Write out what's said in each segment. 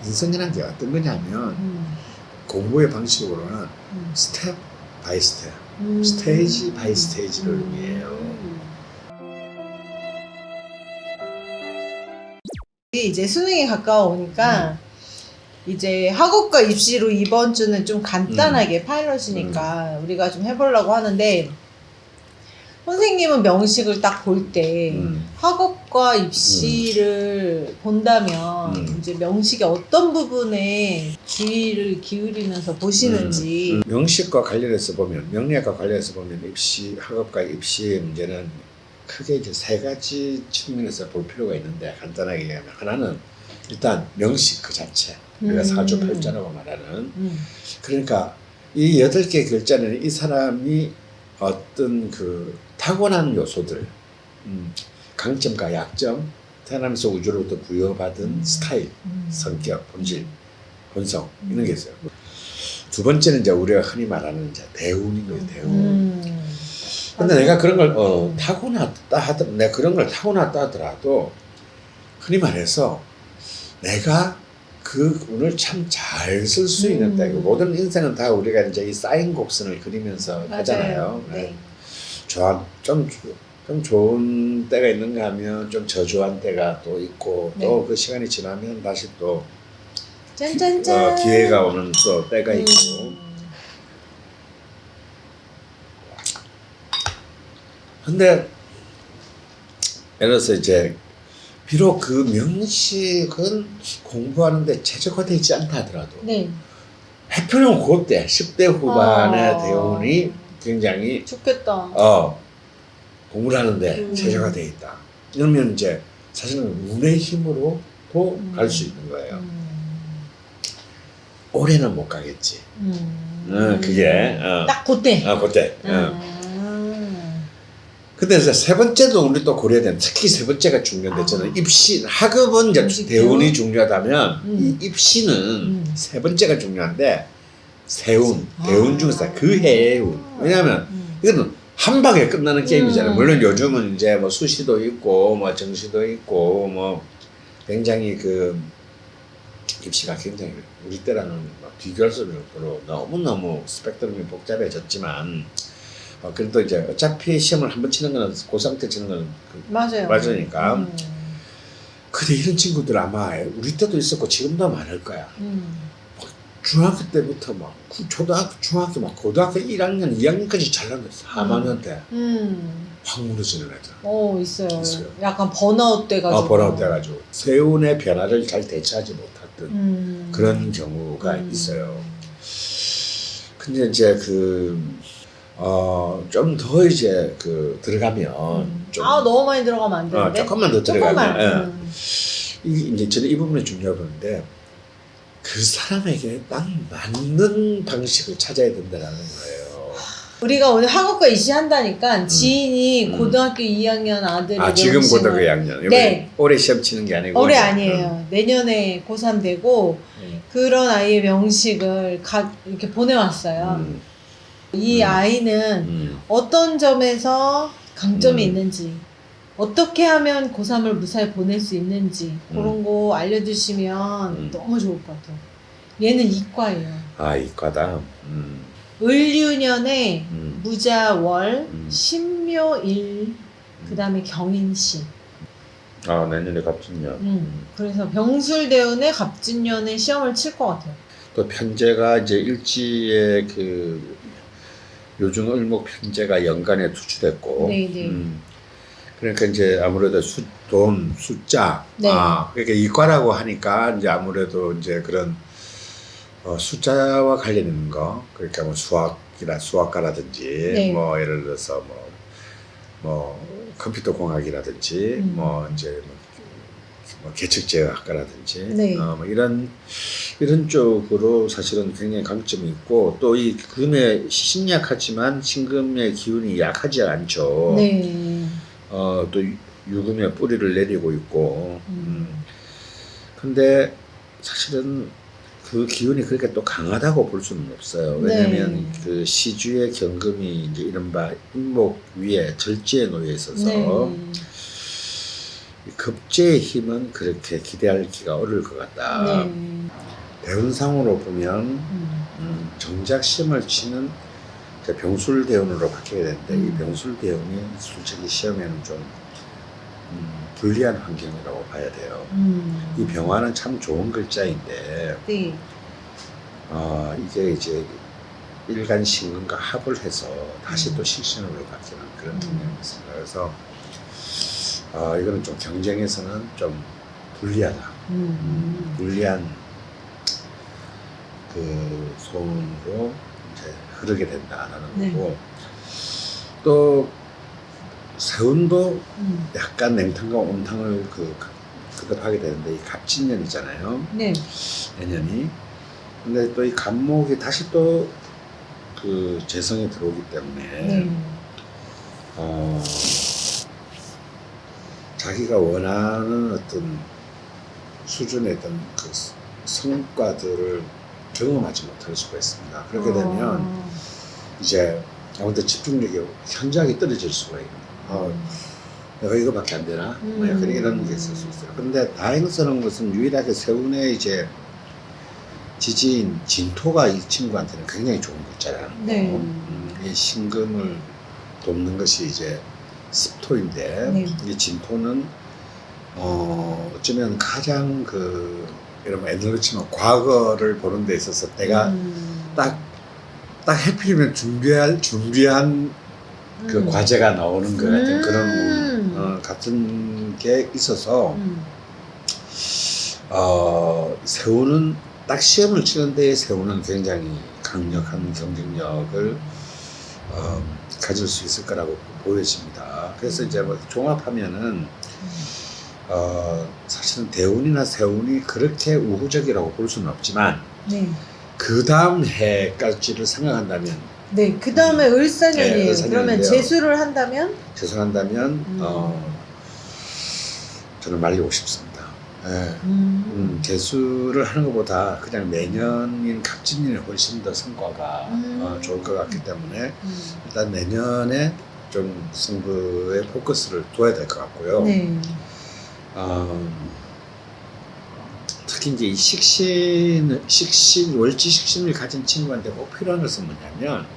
인생이라는 게 어떤 거냐면 공부의 방식으로는 스텝 바이 스텝, 스테이지 바이 스테이지를 의미해요. 이제 수능이 가까워오니까 이제 학업과 입시로 이번 주는 좀 간단하게 파일럿이니까 우리가 좀 해보려고 하는데, 선생님은 명식을 딱 볼 때 학업과 입시를 본다면 이제 명식의 어떤 부분에 주의를 기울이면서 보시는지. 명식과 관련해서 보면, 명리학과 관련해서 보면 입시, 학업과 입시의 문제는 크게 이제 세 가지 측면에서 볼 필요가 있는데, 간단하게 얘기하면 하나는 일단 명식 그 자체, 우리가 사주 팔자라고 말하는, 그러니까 이 8개 글자는 이 사람이 어떤 그 타고난 요소들, 강점과 약점, 태어나면서 우주로부터 부여받은 스타일, 성격, 본질, 본성, 이런 게 있어요. 두 번째는 이제 우리가 흔히 말하는 이제 대운인 거예요, 대운. 근데 내가 그런 걸 타고났다 하더라도, 내가 그런 걸 타고났다 하더라도 흔히 말해서 내가 그 운을 참 잘 쓸 수 있는다. 모든 인생은 다 우리가 이제 이 쌓인 곡선을 그리면서 맞아요. 하잖아요. 네. 좀 좋은 때가 있는가 하면 좀 저조한 때가 또 있고, 네. 또 그 시간이 지나면 다시 또 짠짠짠. 기회가 오는 또 때가 있고. 근데 예를 들어서 이제 비록 그 명식은 공부하는데 최적화되어 있지 않다 하더라도 네. 해표는 그때 10대 후반의 대운이 굉장히 좋겠다. 공부를 하는데 최적화되어 있다. 이러면 이제 사실은 운의 힘으로 도 갈 수 있는 거예요. 올해는 못 가겠지. 그게 딱 그때. 그때. 근데 이제 세 번째도 우리 또 고려해야 되는, 특히 세 번째가 중요한데, 저는 입시, 학업은 이제 대운이 중요하다면 이 입시는 세 번째가 중요한데, 세운, 대운 중에서 그 해의 운. 왜냐하면 이거는 한 방에 끝나는 게임이잖아요. 물론 요즘은 이제 뭐 수시도 있고 뭐 정시도 있고 뭐 굉장히 그 입시가 굉장히 우리 때랑은 비교할 수 없을 정도로 너무너무 스펙트럼이 복잡해졌지만, 그래도 이제 어차피 시험을 한 번 치는 거는 고3 때 치는 거는 맞으니까. 근데 이런 친구들 아마 우리 때도 있었고 지금도 많을 거야. 중학교 때부터 막 초등학교, 중학교, 막 고등학교 1학년, 2학년까지 잘 나왔어. 4학년 때 확 무너지는 애들. 있어요. 약간 번아웃 돼가지고. 번아웃 돼가지고 세운의 변화를 잘 대처하지 못했던 그런 경우가 있어요. 근데 이제 좀 더 이제 들어가면 좀 너무 많이 들어가면 안 되는데. 조금만 더 들어가면 이제 저는 이 부분이 중요하고 보는데, 그 사람에게 딱 맞는 방식을 찾아야 된다는 거예요. 우리가 오늘 학업과 입시 한다니까 지인이 고등학교 2학년 아들이 지금 고등학교 2학년. 네. 올해 시험 치는 게 아니고 올해 아니에요. 내년에 고3 되고 그런 아이의 명식을 이렇게 보내왔어요. 이 아이는 어떤 점에서 강점이 있는지, 어떻게 하면 고3을 무사히 보낼 수 있는지 그런 거 알려주시면 너무 좋을 것 같아요. 얘는 이과예요. 이과다. 을유년에 무자월, 신묘일, 그 다음에 경인시. 내년에 갑진년. 그래서 병술대운에 갑진년에 시험을 칠 것 같아요. 또 편제가 이제 일지에 요중 을목 편제가 연간에 투출됐고. 네네. 그러니까 이제 아무래도 돈, 숫자. 그러니까 이과라고 하니까 이제 아무래도 이제 그런 숫자와 관련 있는 거, 그러니까 뭐 수학과라든지 뭐 예를 들어서 뭐 컴퓨터 공학이라든지 뭐 이제 뭐 계측제학과라든지 뭐 이런 쪽으로 사실은 굉장히 강점이 있고, 또 이 금의 신약하지만 신금의 기운이 약하지 않죠. 또 유금의 뿌리를 내리고 있고. 근데 사실은 그 기운이 그렇게 또 강하다고 볼 수는 없어요. 왜냐하면 그 시주의 경금이 이제 이른바 인목 위에 절지에 놓여 있어서 이 급제의 힘은 그렇게 기대하기가 어려울 것 같다. 네. 대운상으로 보면 정작 시험을 치는 병술대운으로 바뀌게 되는데 이 병술대운이 솔직히 시험에는 좀 불리한 환경이라고 봐야 돼요. 이 병화는 참 좋은 글자인데 네. 이게 이제 일간 신금과 합을 해서 다시 또 식신으로 바뀌는 그런 경향이 있습니다. 그래서 이거는 좀 경쟁에서는 좀 불리하다. 불리한 그 소운으로 이제 흐르게 된다라는 네. 거고, 또 세운도 약간 냉탕과 온탕을 거듭하게 되는데 이 갑진년이잖아요. 네. 내년이. 근데 또 이 갑목이 다시 또 그 재성이 들어오기 때문에 네. 자기가 원하는 어떤 수준의 어떤 그 성과들을 경험하지 못할 수가 있습니다. 그렇게 되면 이제 아무튼 집중력이 현저하게 떨어질 수가 있고, 내가 이거밖에 안 되나? 뭐 약간 이런 게 있을 수 있어요. 근데 다행스러운 것은 유일하게 세운의 이제 지지인 진토가 이 친구한테는 굉장히 좋은 글자라는 거. 네. 이 신금을 돕는 것이 이제 습토인데, 네. 이 진토는 어쩌면 가장 이런 애들로 치면 과거를 보는 데 있어서 내가 딱 해필이면 준비한 그 과제가 나오는 것 같은 그런 같은 게 있어서 세우는 딱 시험을 치는 데에 세우는 굉장히 강력한 경쟁력을 가질 수 있을 거라고 보여집니다. 그래서 이제 뭐 종합하면은 사실은 대운이나 세운이 그렇게 우호적이라고 볼 수는 없지만, 네. 그 다음 해까지를 생각한다면, 네. 그 다음에 을사년이에요. 네, 을사년인데요. 그러면 재수를 한다면? 저는 말리고 싶습니다. 예. 재수를 하는 것보다 그냥 내년인 갑진년이 훨씬 더 성과가 좋을 것 같기 때문에 일단 내년에 좀 승부에 포커스를 둬야 될 것 같고요. 네. 특히 이제 이 월지 식신을 가진 친구한테 꼭 필요한 것은 뭐냐면,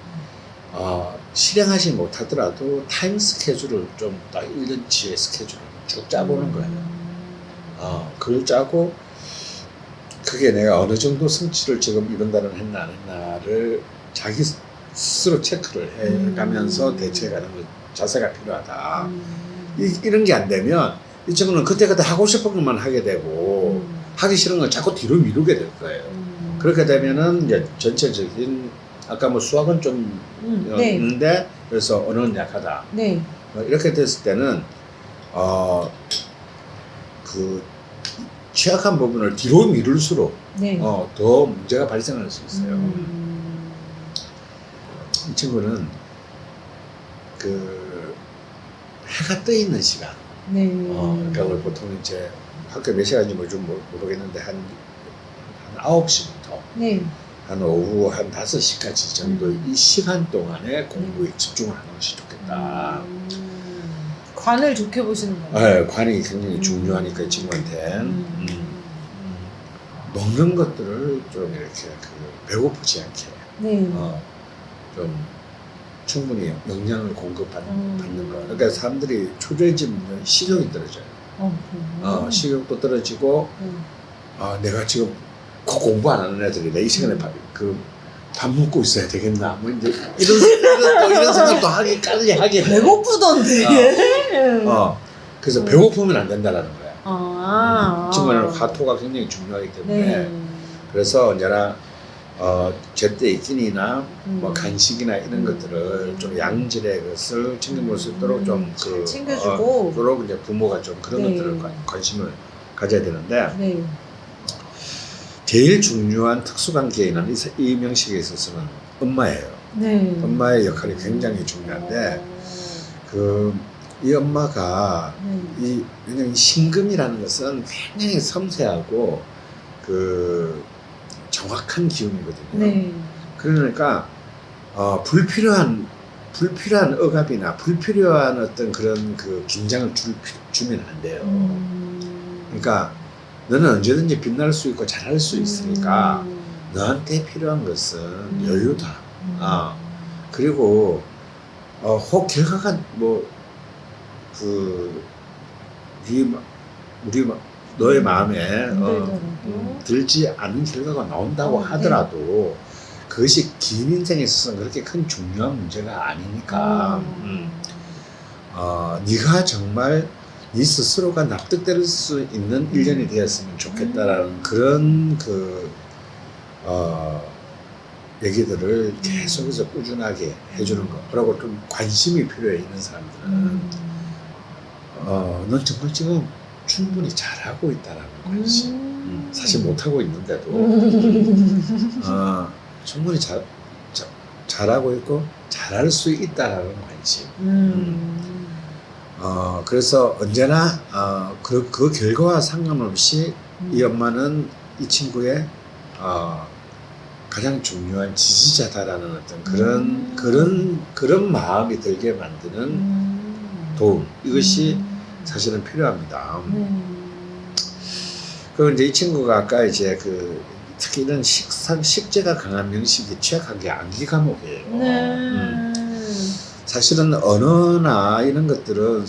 실행하지 못하더라도 타임 스케줄을 좀 딱 1년치의 스케줄을 쭉 짜보는 거예요. 그걸 짜고, 그게 내가 어느 정도 성취를 지금 이룬다는 했나 안 했나를 자기 스스로 체크를 해가면서 대처해가는 자세가 필요하다. 이런 게 안 되면 이 친구는 그때그때 하고 싶은 것만 하게 되고 하기 싫은 건 자꾸 뒤로 미루게 될 거예요. 그렇게 되면은 이제 전체적인, 아까 뭐 수학은 좀 네. 있는데 그래서 언어는 약하다. 네. 이렇게 됐을 때는 그 취약한 부분을 뒤로 미룰수록 네. 더 문제가 발생할 수 있어요. 이 친구는 그 해가 떠 있는 시간. 네. 그러니까 우리 보통 이제 학교 몇 시간인지 뭐 좀 모르겠는데 한 9시부터 네. 한 오후 한 5시까지 정도 이 시간 동안에 공부에 집중을 하는 것이 좋겠다. 관을 좋게 보시는 거예요. 네, 관이 굉장히 중요하니까 이 친구한테 먹는 것들을 좀 이렇게 배고프지 않게 네. 좀 충분히 영양을 공급받는 거. 그러니까 사람들이 초조해지면 식욕이 떨어져요. 식욕도 떨어지고, 내가 지금 공부 안 하는 애들이 내 이 시간에 밥 먹고 있어야 되겠나. 뭐 이제 이런 생각도 하게 돼. 배고프던데. 그래서 배고프면 안 된다라는 거야. 친구는 화토가 굉장히 중요하기 때문에. 네. 그래서 언제나 제때 끼니나 뭐 간식이나 이런 것들을 좀 양질의 것을 챙겨볼 수 있도록 좀 챙겨주고, 그러고 이제 부모가 좀 그런 네. 것들을 관심을 가져야 되는데, 네. 제일 중요한 특수관계인은 이 명식에 있어서는 엄마예요. 네. 엄마의 역할이 굉장히 중요한데, 이 엄마가 왜냐면 이 신금이라는 것은 굉장히 섬세하고 정확한 기운이거든요. 네. 그러니까 불필요한 불필요한 억압이나 불필요한 어떤 그런 그 긴장을 주면 안 돼요. 그러니까 너는 언제든지 빛날 수 있고 잘할 수 있으니까 너한테 필요한 것은 여유다. 그리고 혹 결과가 뭐 너의 마음에 들지 않은 결과가 나온다고 하더라도 그것이 긴 인생에 있어서는 그렇게 큰 중요한 문제가 아니니까 네가 정말 네 스스로가 납득될 수 있는 일년이 되었으면 좋겠다라는 그런 얘기들을 계속해서 꾸준하게 해주는 거. 그리고 좀 관심이 필요해 있는 사람들은 넌 정말 지금 충분히 잘하고 있다라는 관심. 사실 못하고 있는데도 충분히 잘하고 있고 잘할 수 있다라는 관심. 그래서 언제나 그 결과와 상관없이 이 엄마는 이 친구의 가장 중요한 지지자다라는 어떤 그런 마음이 들게 만드는 도움, 이것이 사실은 필요합니다. 그리고 이제 이 친구가 아까 이제 특히 이런 식재가 강한 명식에 취약한 게 암기 과목이에요. 사실은 언어나 이런 것들은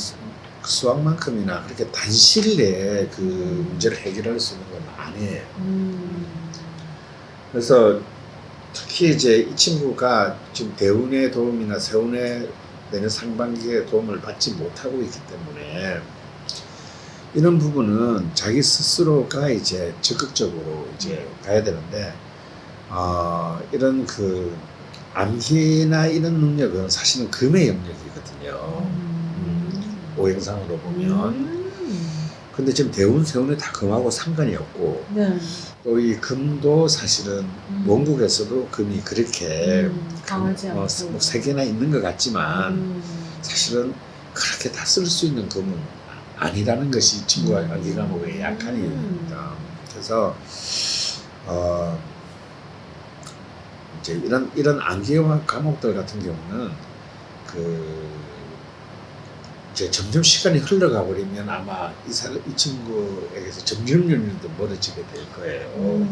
수학만큼이나 그렇게 단시일 내에 그 문제를 해결할 수 있는 건 아니에요. 그래서 특히 이제 이 친구가 지금 대운의 도움이나 세운의 내년 상반기에 도움을 받지 못하고 있기 때문에 이런 부분은 자기 스스로가 이제 적극적으로 이제 가야 되는데 이런 암기나 이런 능력은 사실은 금의 영역이거든요. 오행상으로 보면. 근데 지금 대운, 세운이 다 금하고 상관이 없고 또 이 금도 사실은 원국에서도 금이 그렇게 강하지 않고 뭐 3개나 있는 것 같지만 사실은 그렇게 다 쓸 수 있는 금은 아니라는 것이 이 친구가 암기 과목의 약한 이유입니다. 그래서 이제 이런 암기 과목들 같은 경우는 이제 점점 시간이 흘러가 버리면 아마 이 친구에게서 점점 더 멀어지게 될 거예요.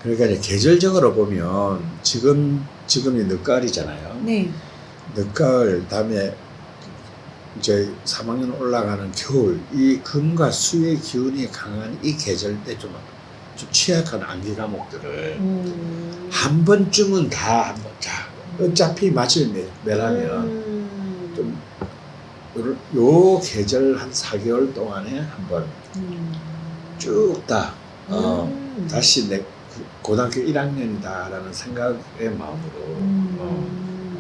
그러니까 이제 계절적으로 보면 지금이 늦가을이잖아요. 네. 늦가을 다음에 이제 3학년 올라가는 겨울, 이 금과 수의 기운이 강한 이 계절 때 좀 취약한 암기 과목들을 한 번쯤은 다 어차피 맛을 매라면 좀 요 계절 한 4개월 동안에 한번 쭉 다 다시 내 고등학교 1학년이다라는 생각의 마음으로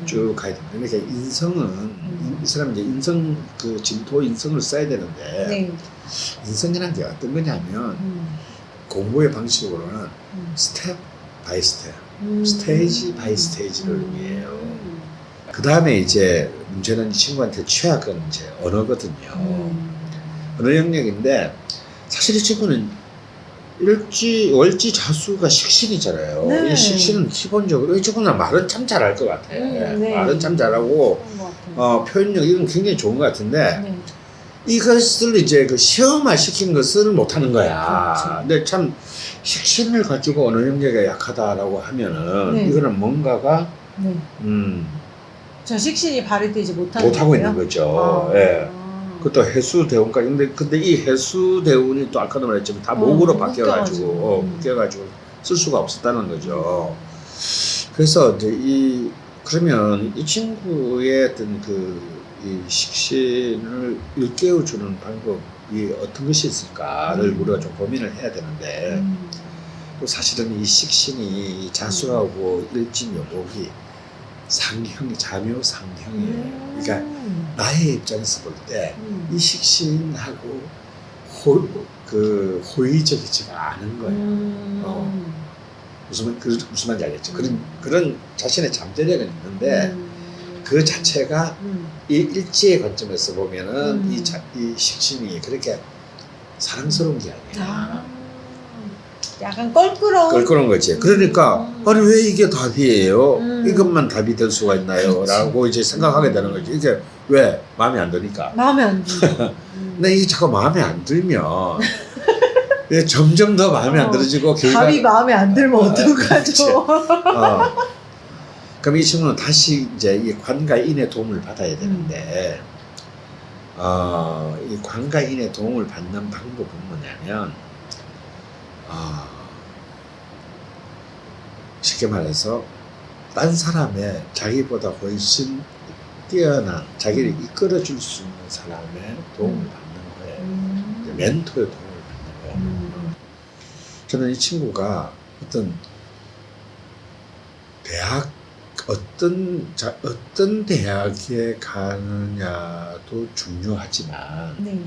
쭉 가야 됩니다. 그러니까 인성은 이 사람은 이제 인성 진토 인성을 써야 되는데 인성이라는 게 어떤 거냐면 공부의 방식으로는 스텝 바이 스텝, 스테이지 바이 스테이지를 의미해요. 그 다음에 이제 문제는 이 친구한테 취약은 이제 언어거든요. 언어 영역인데 사실 이 친구는 월지 자수가 식신이잖아요. 이 식신은 기본적으로 이 친구는 말은 참 잘할 것 같아. 말은 참 잘하고 표현력 이건 굉장히 좋은 것 같은데 이것을 이제 시험화 시킨 것을 못하는 거야. 그렇죠. 근데 참 식신을 가지고 언어 영역이 약하다라고 하면은 이거는 뭔가가 저 식신이 발휘되지 못하고 있는 거죠. 그것도 해수 대운까지. 근데 이 해수 대운이 또 아까도 말했지만 다 목으로 바뀌어가지고 쓸 수가 없었다는 거죠. 그래서 이제 그러면 이 친구의 어떤 이 식신을 일깨워주는 방법이 어떤 것이 있을까를 우리가 좀 고민을 해야 되는데 또 사실은 이 식신이 자수하고 일진묘목이 자묘상형이에요. 그러니까 나의 입장에서 볼 때 이 식신하고 호의적이지가 않은 거예요. 무슨 말인지 알겠죠? 그런 자신의 잠재력은 있는데 그 자체가 이 일지의 관점에서 보면은 이 식신이 그렇게 사랑스러운 게 아니야. 약간 껄끄러운. 껄끄러운 거지. 그러니까 아니 왜 이게 답이에요? 이것만 답이 될 수가 있나요? 그렇지. 라고 이제 생각하게 되는 거지. 이게 왜 마음에 안 드니까. 마음에 안 들어. 근데 이게 자꾸 마음에 안 들면 이게 점점 더 마음에 안 들어지고 답이 마음에 안 들면 어떡하죠? 그럼 이 친구는 다시 이제 이 관가인의 도움을 받아야 되는데 이 관가인의 도움을 받는 방법은 뭐냐면 쉽게 말해서 딴 사람의 자기보다 훨씬 뛰어난 자기를 이끌어줄 수 있는 사람의 도움을 받는 거예요. 이제 멘토의 도움을 받는 거예요. 저는 이 친구가 어떤 대학 어떤 대학에 가느냐도 중요하지만 네.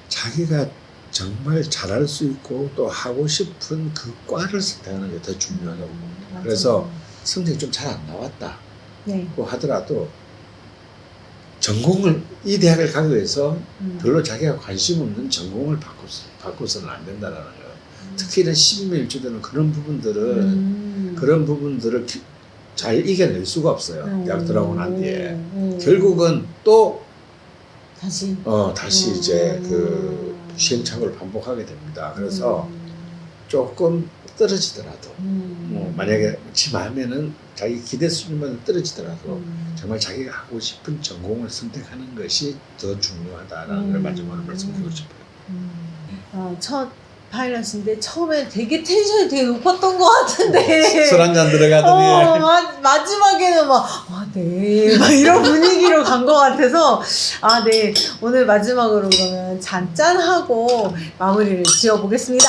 자기가 정말 잘할 수 있고 또 하고 싶은 그 과를 선택하는 게 더 중요하다고 봅니다. 맞아요. 그래서 성적이 좀 잘 안 나왔다 네. 하더라도 전공을 이 대학을 가기 위해서 별로 자기가 관심 없는 전공을 바꿔서는 안 된다는 거예요. 특히 이런 12일주되는 그런 부분들을 잘 이겨낼 수가 없어요. 대학 들어가고 난 뒤에 결국은 또 다시 이제 그 시행착오를 반복하게 됩니다. 그래서 조금 떨어지더라도 만약에 지 마음에는 자기 기대 수준만 떨어지더라도 정말 자기가 하고 싶은 전공을 선택하는 것이 더 중요하다라는 걸 마지막으로 말씀드리고 싶어요. 첫 파일럿인데 처음에 되게 텐션이 되게 높았던 것 같은데 술 한잔 들어가더니 마지막에는 네, 막 이런 분위기로 간 것 같아서 네, 오늘 마지막으로 그러면 잔짠하고 마무리를 지어보겠습니다.